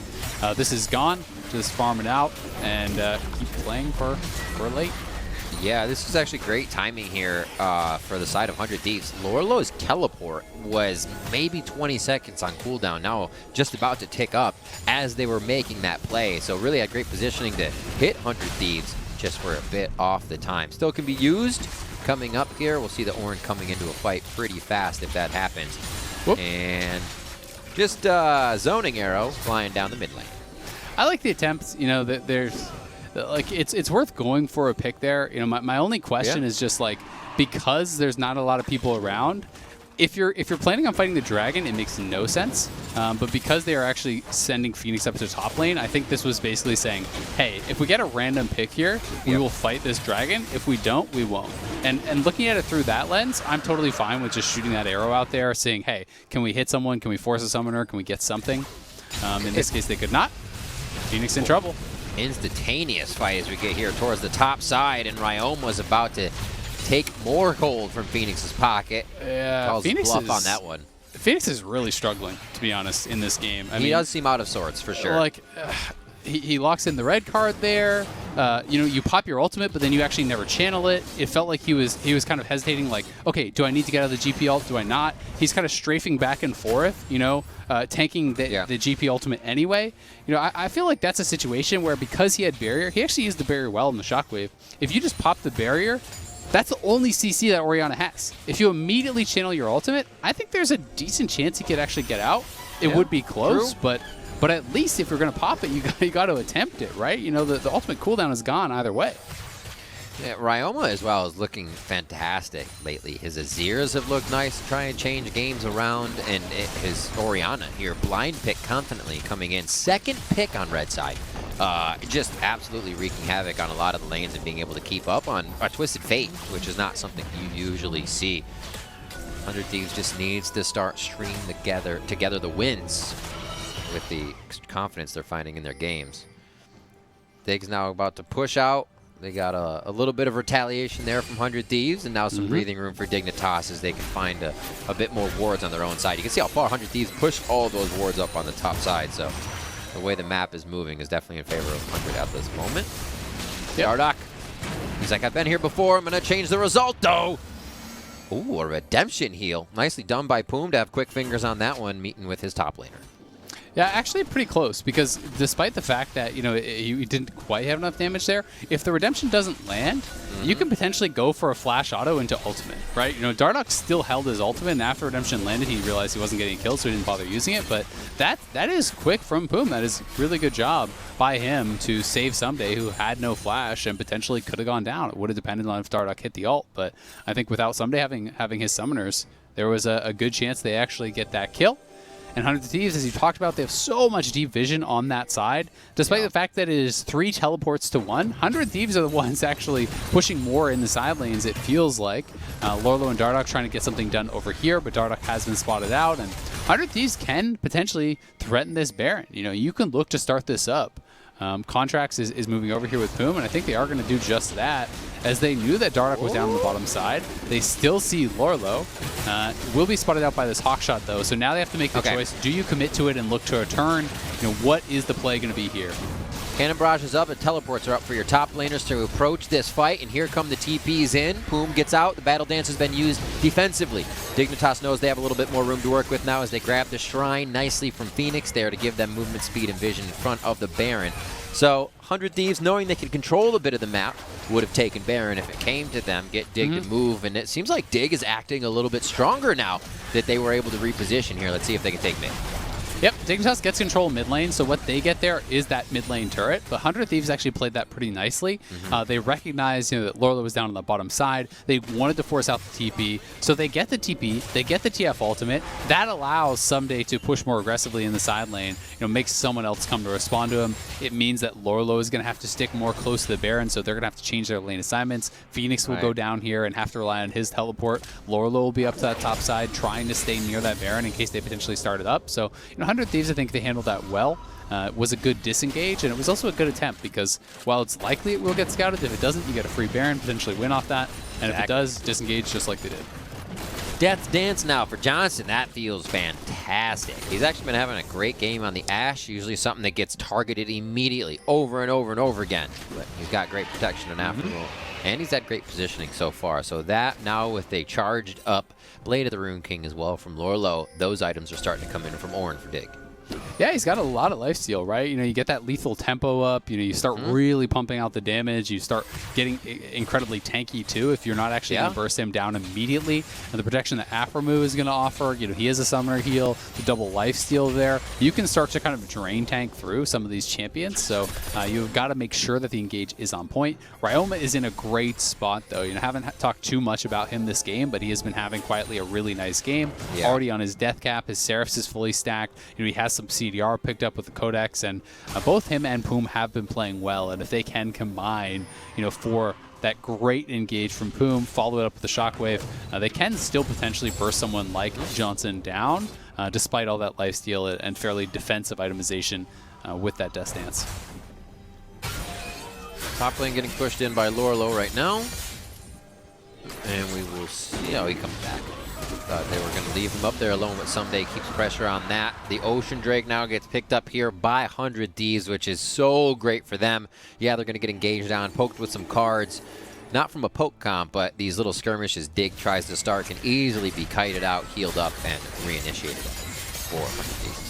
this is gone, just farm it out, and keep playing for late. Yeah, this is actually great timing here for the side of 100 Thieves. Lourlo's teleport was maybe 20 seconds on cooldown, now just about to tick up as they were making that play. So really had great positioning to hit 100 Thieves, just were a bit off the time. Still can be used. Coming up here, we'll see the Ornn coming into a fight pretty fast if that happens. Whoop. And just zoning arrow flying down the mid lane. I like the attempts. That there's like it's worth going for a pick there. My only question is just like, because there's not a lot of people around. If you're planning on fighting the dragon, it makes no sense. But because they are actually sending Fenix up to top lane, I think this was basically saying, hey, if we get a random pick here, we will fight this dragon. If we don't, we won't. And looking at it through that lens, I'm totally fine with just shooting that arrow out there, saying, hey, can we hit someone? Can we force a summoner? Can we get something? In this case, they could not. Fenix in trouble. Instantaneous fight as we get here towards the top side, and Ryoma was about to take more gold from Fenix's pocket. Yeah, Calls bluff on that one. Fenix is really struggling, to be honest, in this game. He does seem out of sorts, for sure. Like, he locks in the red card there. You pop your ultimate, but then you actually never channel it. It felt like he was kind of hesitating, like, okay, do I need to get out of the GP ult? Do I not? He's kind of strafing back and forth, tanking the GP ultimate anyway. I feel like that's a situation where, because he had barrier, he actually used the barrier well in the shockwave. If you just pop the barrier, that's the only CC that Orianna has. If you immediately channel your ultimate, I think there's a decent chance he could actually get out. It would be close, but at least if you're going to pop it, you got to attempt it, right? The ultimate cooldown is gone either way. Yeah, Ryoma as well is looking fantastic lately. His Azirs have looked nice to try and change games around, and his Orianna here, blind pick confidently coming in. Second pick on red side. Just absolutely wreaking havoc on a lot of the lanes and being able to keep up on a Twisted Fate, which is not something you usually see. 100 Thieves just needs to start stringing together the wins with the confidence they're finding in their games. Dig's now about to push out. They got a little bit of retaliation there from 100 Thieves, and now some breathing room for Dignitas as they can find a bit more wards on their own side. You can see how far 100 Thieves push all those wards up on the top side, so the way the map is moving is definitely in favor of 100 at this moment. Dardoch, he's like, I've been here before. I'm going to change the result, though. Ooh, a redemption heal. Nicely done by Poome to have quick fingers on that one, meeting with his top laner. Yeah, actually pretty close, because despite the fact that, you didn't quite have enough damage there, if the redemption doesn't land, you can potentially go for a flash auto into ultimate, right? Dardoch still held his ultimate, and after redemption landed, he realized he wasn't getting killed, so he didn't bother using it, but that is quick from Poome. That is a really good job by him to save Ssumday, who had no flash and potentially could have gone down. It would have depended on if Dardoch hit the ult, but I think without Ssumday having his summoners, there was a good chance they actually get that kill. And 100 Thieves, as you talked about, they have so much deep vision on that side. Despite the fact that it is 3 teleports to 1, 100 Thieves are the ones actually pushing more in the side lanes, it feels like. Lourlo and Dardoch trying to get something done over here, but Dardoch has been spotted out. And 100 Thieves can potentially threaten this Baron. You can look to start this up. Contractz is moving over here with Poome, and I think they are going to do just that, as they knew that Dardoch was down on the bottom side. They still see Lourlo. Will be spotted out by this Hawkshot, though, so now they have to make the choice. Do you commit to it and look to a turn? What is the play going to be here? Cannon barrage is up, and teleports are up for your top laners to approach this fight, and here come the TPs in. Poome gets out. The battle dance has been used defensively. Dignitas knows they have a little bit more room to work with now as they grab the shrine nicely from Fenix there to give them movement, speed, and vision in front of the Baron. So 100 Thieves, knowing they can control a bit of the map, would have taken Baron if it came to them, get Dig to move, and it seems like Dig is acting a little bit stronger now that they were able to reposition here. Let's see if they can take mid. Yep, Dignitas gets control mid lane, so what they get there is that mid lane turret. But 100 Thieves actually played that pretty nicely. They recognized, you know, that Lourlo was down on the bottom side. They wanted to force out the TP, so they get the TP, they get the TF ultimate. That allows Ssumday to push more aggressively in the side lane. You know, makes someone else come to respond to him. It means that Lourlo is going to have to stick more close to the Baron, so they're going to have to change their lane assignments. Fenix will go down here and have to rely on his teleport. Lourlo will be up to that top side, trying to stay near that Baron in case they potentially start it up. So, you know, 100 Thieves, I think they handled that well. It was a good disengage, and it was also a good attempt because while it's likely it will get scouted, if it doesn't, you get a free Baron, potentially win off that. And if it does, disengage just like they did. Death Dance now for Johnsun. That feels fantastic. He's actually been having a great game on the Ashe, usually something that gets targeted immediately over and over and over again. But he's got great protection on aphromoo, and he's had great positioning so far. So that now with a charged up Blade of the Rune King as well from Lourlo, those items are starting to come in from Ornn for Dig. Yeah, he's got a lot of lifesteal, right? You know, you get that lethal tempo up. You know, you start really pumping out the damage. You start getting incredibly tanky, too, if you're not actually going to burst him down immediately. And the protection that aphromoo is going to offer, you know, he has a summoner heal, the double lifesteal there. You can start to kind of drain tank through some of these champions. So you've got to make sure that the engage is on point. Ryoma is in a great spot, though. You know, haven't talked too much about him this game, but he has been having quietly a really nice game. Already on his death cap, his Seraphs is fully stacked. You know, he has some CDR picked up with the Codex, and both him and Poome have been playing well. And if they can combine, you know, for that great engage from Poome, follow it up with the Shockwave, they can still potentially burst someone like Johnsun down, despite all that lifesteal and fairly defensive itemization with that Death Dance. Top lane getting pushed in by Lourlo right now, and we will see how he comes back. Thought they were going to leave him up there alone, but Ssumday keeps pressure on that. The Ocean Drake now gets picked up here by 100 Thieves, which is so great for them. Yeah, they're going to get engaged on, poked with some cards. Not from a poke comp, but these little skirmishes Dig tries to start can easily be kited out, healed up, and reinitiated for 100 Thieves.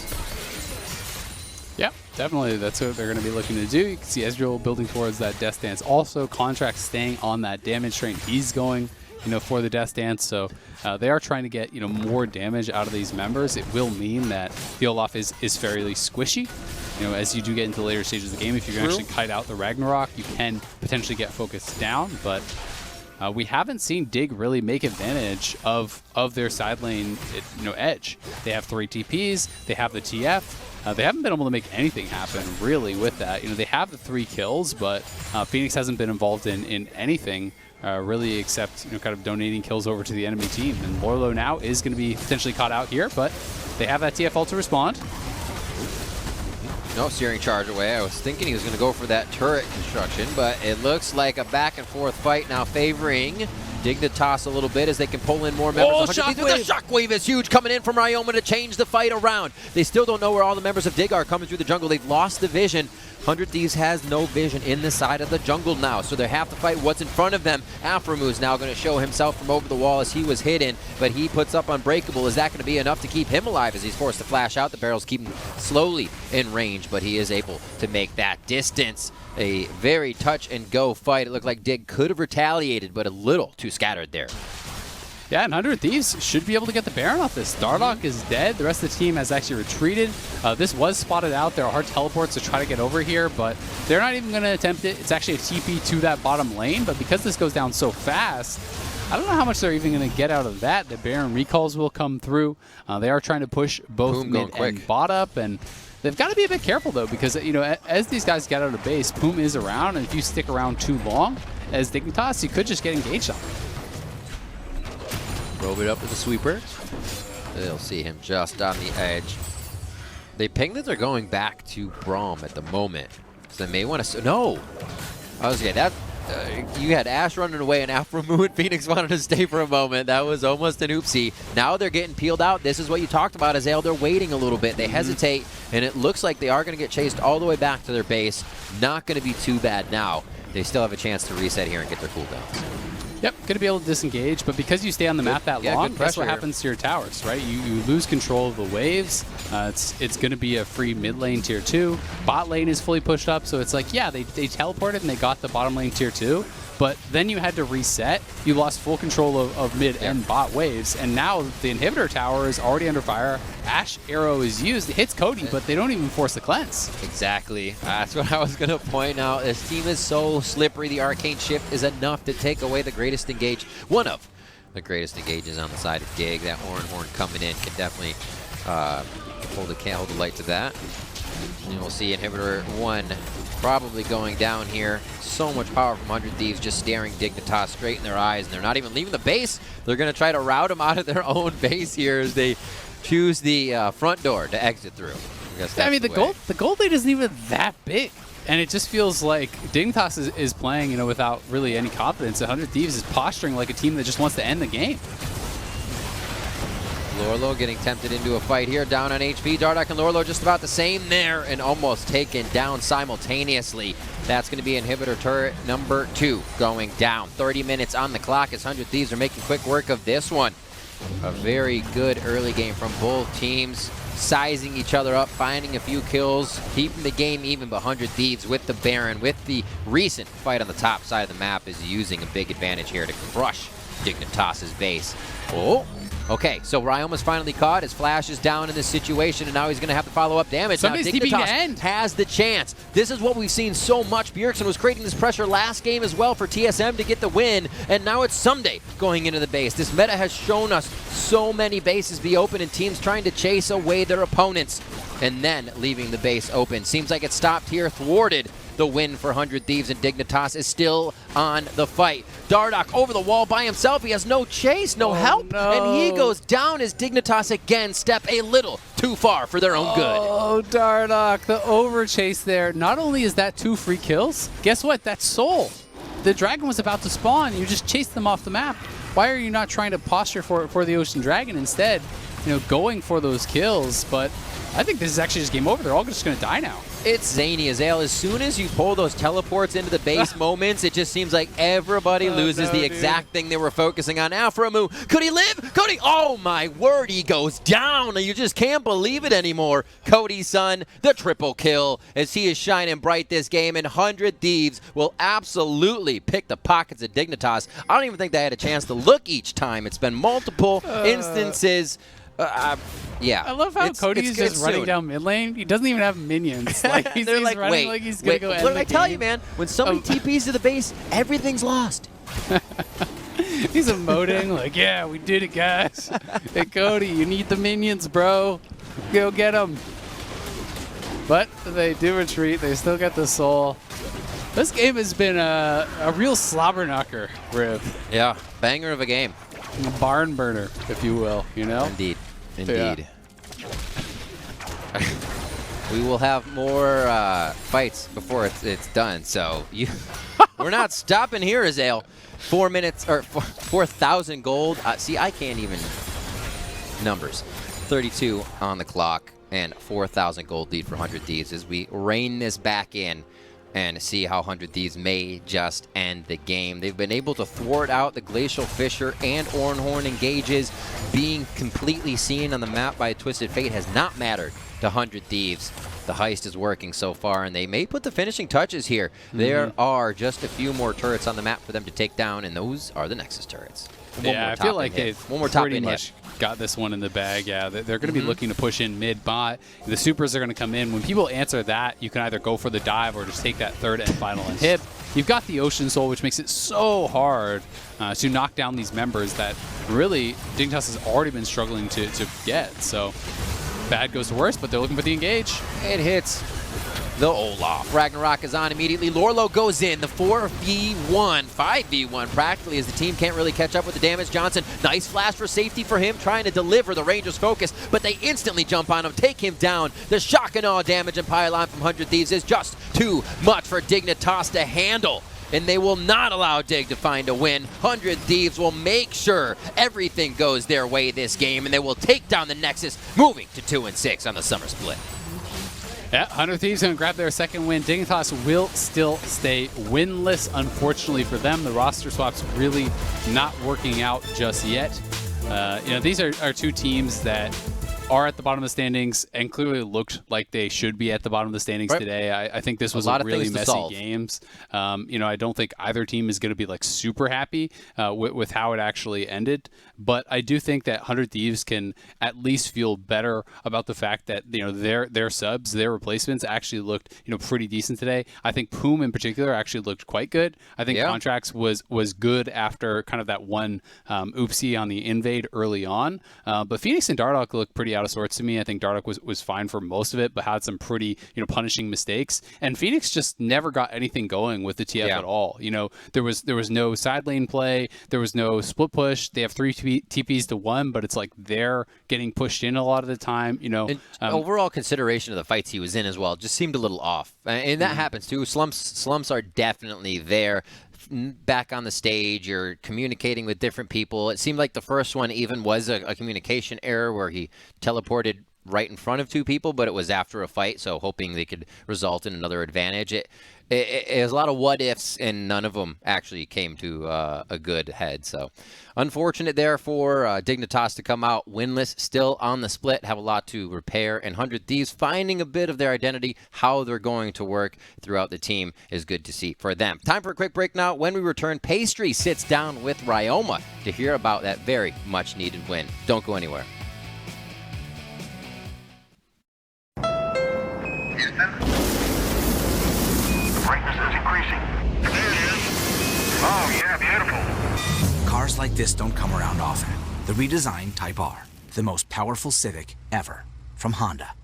Yeah, definitely. That's what they're going to be looking to do. You can see Ezreal building towards that Death Dance. Also, Contractz staying on that damage train. He's going, you know, for the Death Dance. So they are trying to get, you know, more damage out of these members. It will mean that the Olaf is fairly squishy. You know, as you do get into the later stages of the game, if you can actually kite out the Ragnarok, you can potentially get focused down. But we haven't seen Dig really make advantage of their side lane, you know, edge. They have 3 TPs. They have the TF. They haven't been able to make anything happen really with that. You know, they have the 3 kills, but Fenix hasn't been involved in anything really except, you know, kind of donating kills over to the enemy team. And Lourlo now is going to be potentially caught out here, but they have that TF ult to respond. No searing charge away. I was thinking he was going to go for that turret construction, but it looks like a back and forth fight now favoring Dignitas a little bit as they can pull in more members. Oh, Shockwave! The Shockwave is huge coming in from Ryoma to change the fight around. They still don't know where all the members of Dig are coming through the jungle. They've lost the vision. 100 Thieves has no vision in the side of the jungle now, so they have to fight what's in front of them. aphromoo is now going to show himself from over the wall as he was hidden, but he puts up Unbreakable. Is that going to be enough to keep him alive as he's forced to flash out? The barrels keep him slowly in range, but he is able to make that distance. A very touch-and-go fight. It looked like Dig could have retaliated, but a little too scattered there. Yeah, and 100 Thieves should be able to get the Baron off this. Dardoch is dead. The rest of the team has actually retreated. This was spotted out. There are hard teleports to try to get over here, but they're not even going to attempt it. It's actually a TP to that bottom lane, but because this goes down so fast, I don't know how much they're even going to get out of that. The Baron recalls will come through. They are trying to push both Poome mid and bot up, and they've got to be a bit careful, though, because, you know, as these guys get out of base, Poome is around, and if you stick around too long as Dignitas, you could just get engaged on. Robe it up with the sweeper. They'll see him just on the edge. They ping that they're going back to Braum at the moment. So they may want to... No! I was that. You had Ashe running away and aphromoo and Fenix wanted to stay for a moment. That was almost an oopsie. Now they're getting peeled out. This is what you talked about, Ezreal. They're waiting a little bit. They hesitate, and it looks like they are going to get chased all the way back to their base. Not going to be too bad now. They still have a chance to reset here and get their cooldowns. Yep, going to be able to disengage, but because you stay on the map that long, that's what happens to your towers, right? You lose control of the waves. It's going to be a free mid lane tier 2. Bot lane is fully pushed up, so it's like, yeah, they teleported and they got the bottom lane tier 2, but then you had to reset. You lost full control of mid and bot waves, and now the inhibitor tower is already under fire. Ashe arrow is used. It hits Cody, but they don't even force the cleanse. Exactly. That's what I was going to point out. This team is so slippery. The Arcane Shift is enough to take away the greatest engage. One of the greatest engages on the side of Dig. That Ornn coming in can definitely hold the light to that. And we'll see inhibitor 1 probably going down here. So much power from 100 Thieves just staring Dignitas straight in their eyes, and they're not even leaving the base. They're going to try to route them out of their own base here as they choose the front door to exit through. I mean, the gold lead isn't even that big. And it just feels like Dignitas is playing, you know, without really any confidence. 100 Thieves is posturing like a team that just wants to end the game. Lourlo getting tempted into a fight here, down on HP. Dardoch and Lourlo just about the same there and almost taken down simultaneously. That's going to be inhibitor turret number 2 going down. 30 minutes on the clock as 100 Thieves are making quick work of this one. A very good early game from both teams, sizing each other up, finding a few kills, keeping the game even. But 100 Thieves with the Baron, with the recent fight on the top side of the map, is using a big advantage here to crush Dignitas' base. Oh, okay, so Ryoma's finally caught. His flash is down in this situation, and now he's going to have to follow up damage. Somebody's now Dignitas has the chance. This is what we've seen so much. Bjergsen was creating this pressure last game as well for TSM to get the win, and now it's Ssumday going into the base. This meta has shown us so many bases be open and teams trying to chase away their opponents and then leaving the base open. Seems like it stopped here, thwarted. The win for 100 Thieves, and Dignitas is still on the fight. Dardoch over the wall by himself. He has no chase, no help, and he goes down as Dignitas again step a little too far for their own good. Oh, Dardoch, the overchase there. Not only is that 2 free kills, guess what? That's Soul. The dragon was about to spawn. You just chased them off the map. Why are you not trying to posture for the Ocean Dragon instead? You know, going for those kills, but I think this is actually just game over. They're all just going to die now. It's zany as hell. As soon as you pull those teleports into the base moments, it just seems like everybody loses the exact thing they were focusing on. aphromoo, could he live? Cody, oh my word, he goes down. You just can't believe it anymore. Cody Sun, the triple kill, as he is shining bright this game, and 100 Thieves will absolutely pick the pockets of Dignitas. I don't even think they had a chance to look each time. It's been multiple instances. Yeah. I love how Cody's just running down mid lane. He doesn't even have minions. Like he's like, running like he's gonna go end what did the I tell game. you, man? When somebody TPs to the base, everything's lost. He's emoting like, yeah, we did it, guys. Hey, Cody, you need the minions, bro. Go get them. But they do retreat. They still get the soul. This game has been a real slobber knocker, Riv. Yeah, banger of a game. A barn burner, if you will, you know? Indeed. Indeed. Yeah. We will have more fights before it's done, so we're not stopping here, Ezreal. 4 minutes, or 4,000 gold. See, I can't even numbers. 32 on the clock, and 4,000 gold lead for 100 Thieves as we rein this back in and see how 100 Thieves may just end the game. They've been able to thwart out the Glacial Fissure and Ornn engages. Being completely seen on the map by Twisted Fate has not mattered to 100 Thieves. The heist is working so far, and they may put the finishing touches here. There are just a few more turrets on the map for them to take down, and those are the Nexus turrets. Yeah, I feel like they've pretty much hit. Got this one in the bag. Yeah, they're going to be looking to push in mid-bot. The supers are going to come in. When people answer that, you can either go for the dive or just take that third and final inhib. You've got the Ocean Soul, which makes it so hard to knock down these members that really Dignitas has already been struggling to get. So bad goes to worse, but they're looking for the engage. It hits the Olaf. Ragnarok is on immediately. Lourlo goes in. The 4v1, 5v1 practically, as the team can't really catch up with the damage. Johnsun, nice flash for safety for him, trying to deliver the Rangers' focus, but they instantly jump on him, take him down. The shock and awe damage and pylon from 100 Thieves is just too much for Dignitas to handle, and they will not allow Dig to find a win. 100 Thieves will make sure everything goes their way this game, and they will take down the Nexus, moving to 2-6 on the Summer Split. Yeah, 100 Thieves going to grab their second win. Dignitas will still stay winless, unfortunately for them. The roster swap's really not working out just yet. You know, these are two teams that are at the bottom of the standings and clearly looked like they should be at the bottom of the standings today. I think this was a really messy games. I don't think either team is going to be like super happy with how it actually ended. But I do think that 100 Thieves can at least feel better about the fact that their subs, their replacements actually looked pretty decent today. I think Poome in particular actually looked quite good. I think Contractz was good after kind of that one oopsie on the invade early on. But Fenix and Dardoch looked pretty out of sorts to me. I think Dardoch was fine for most of it, but had some pretty punishing mistakes. And Fenix just never got anything going with the TF at all. There was no side lane play. There was no split push. They have 3 TPs to 1, but it's like they're getting pushed in a lot of the time. Overall consideration of the fights he was in as well just seemed a little off, and that happens too. Slumps are definitely there. Back on the stage, you're communicating with different people. It seemed like the first one even was a communication error where he teleported right in front of 2 people, but it was after a fight, so hoping they could result in another advantage. It was a lot of what ifs, and none of them actually came to a good head. So unfortunate there for Dignitas to come out winless, still on the split, have a lot to repair, and 100 Thieves finding a bit of their identity, how they're going to work throughout the team is good to see for them. Time for a quick break now. When we return, Pastry sits down with Ryoma to hear about that very much needed win. Don't go anywhere. Brightness is increasing. There it is. Oh, yeah, beautiful. Cars like this don't come around often. The redesigned Type R, the most powerful Civic ever, from Honda.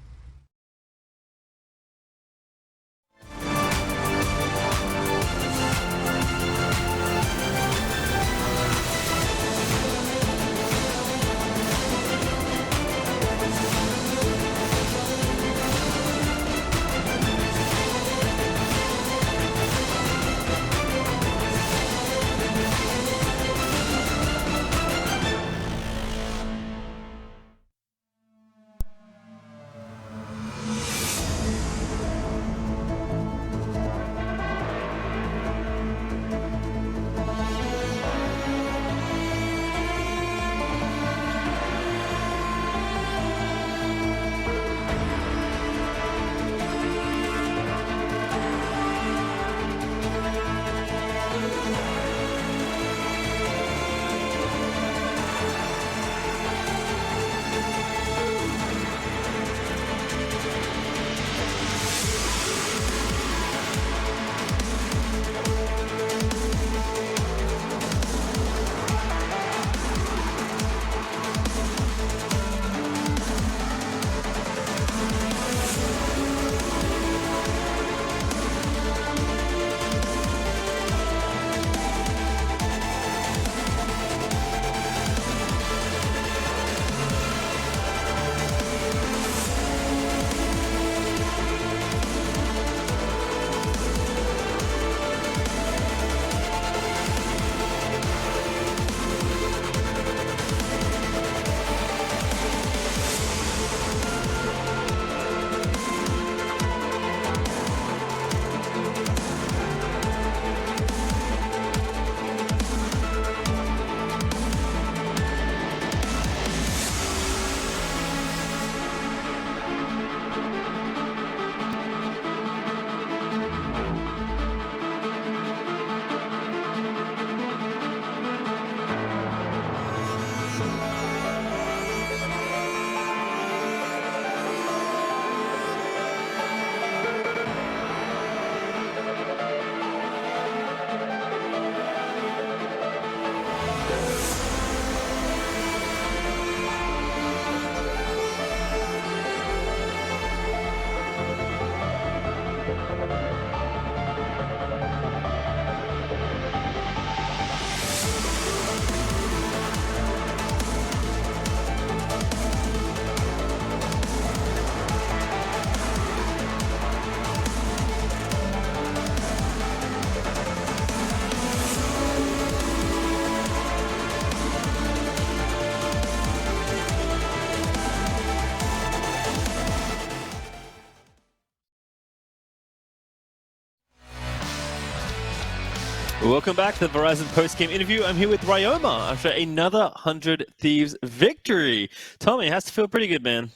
Welcome back to the Verizon post-game interview. I'm here with Ryoma after another 100 Thieves victory. Tommy, it has to feel pretty good, man.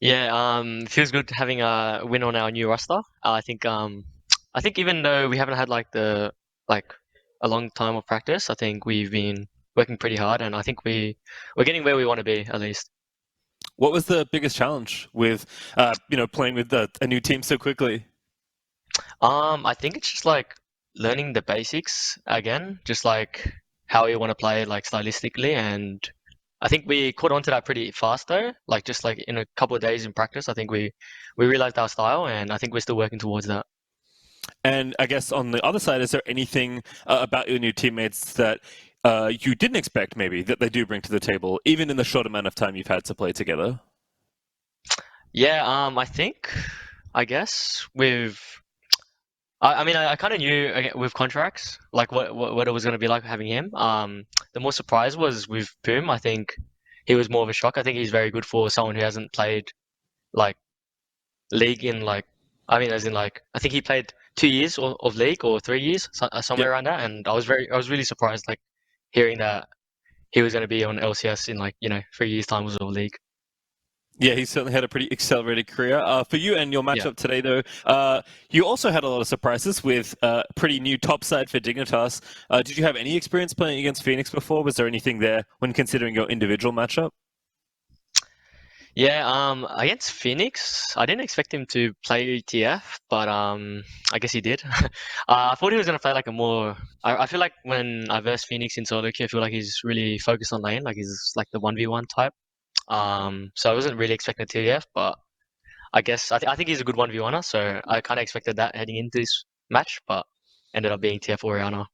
Yeah, feels good having a win on our new roster. I think even though we haven't had a long time of practice, I think we've been working pretty hard, and I think we're getting where we want to be at least. What was the biggest challenge with playing with a new team so quickly? I think it's just like learning the basics again, just like how we want to play like stylistically, and I think we caught on to that pretty fast though. Like just like in a couple of days in practice, I think we realized our style, and I think we're still working towards that. And I guess on the other side, is there anything about your new teammates that you didn't expect maybe that they do bring to the table, even in the short amount of time you've had to play together? Yeah, I guess I kind of knew with Contractz like what it was going to be like having him. The more surprise was with Poome. I think he was more of a shock. I think he's very good for someone who hasn't played like League in I think he played 2 years of League or 3 years, somewhere around that. And I was really surprised like hearing that he was going to be on LCS in 3 years time was of League. Yeah, he certainly had a pretty accelerated career. For you and your matchup today, though, you also had a lot of surprises with pretty new top side for Dignitas. Did you have any experience playing against Fenix before? Was there anything there when considering your individual matchup? Yeah, against Fenix, I didn't expect him to play TF, but I guess he did. I thought he was gonna play like a more. I feel like when I versed Fenix in solo queue, I feel like he's really focused on lane, like he's like the 1v1 type. So I wasn't really expecting a TF, but I guess I think he's a good 1v1er, so I kind of expected that heading into this match, but ended up being TF Orianna.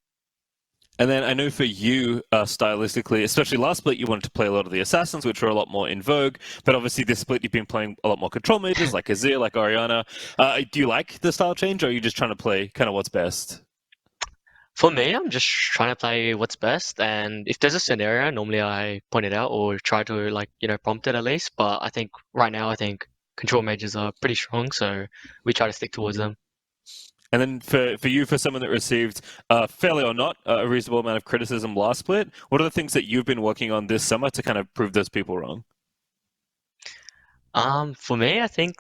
And then I know for you, stylistically, especially last split, you wanted to play a lot of the assassins, which are a lot more in vogue. But obviously this split, you've been playing a lot more control mages, like Ezreal, like Orianna. Do you like the style change, or are you just trying to play kind of what's best? For me, I'm just trying to play what's best, and if there's a scenario, normally I point it out or try to prompt it at least. But I think right now, control mages are pretty strong, so we try to stick towards them. And then for you, for someone that received, fairly or not, a reasonable amount of criticism last split, what are the things that you've been working on this summer to kind of prove those people wrong? For me, I think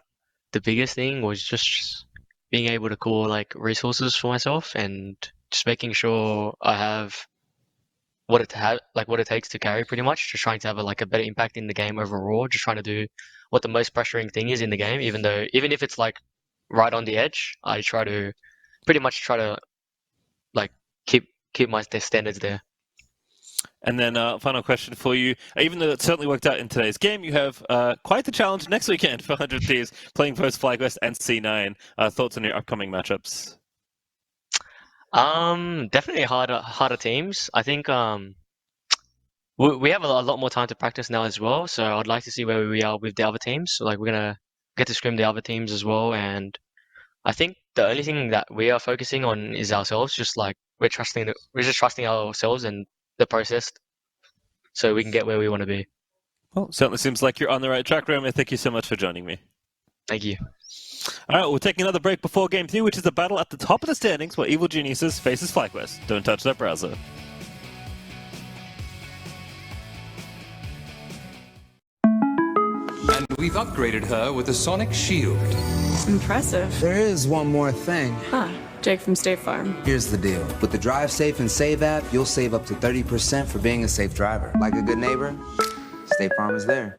the biggest thing was just being able to call resources for myself and just making sure I have what it takes to carry pretty much. Just trying to have a better impact in the game overall. Just trying to do what the most pressuring thing is in the game, even if it's right on the edge, I try to keep my standards there. And then final question for you. Even though it certainly worked out in today's game, you have quite the challenge next weekend for 100 Thieves, playing both FlyQuest and C9. Thoughts on your upcoming matchups? Definitely harder teams. I think we have a lot more time to practice now as well, so I'd like to see where we are with the other teams. So we're gonna get to scrim the other teams as well, and I think the only thing that we are focusing on is ourselves. Just we're just trusting ourselves and the process, so we can get where we want to be. Well, certainly seems like you're on the right track, Ryoma. Thank you so much for joining me. Thank you. All right, we'll take another break before Game 3, which is the battle at the top of the standings where Evil Geniuses faces FlyQuest. Don't touch that browser. And we've upgraded her with a sonic shield. Impressive. There is one more thing. Huh. Jake from State Farm. Here's the deal. With the Drive Safe and Save app, you'll save up to 30% for being a safe driver. Like a good neighbor, State Farm is there.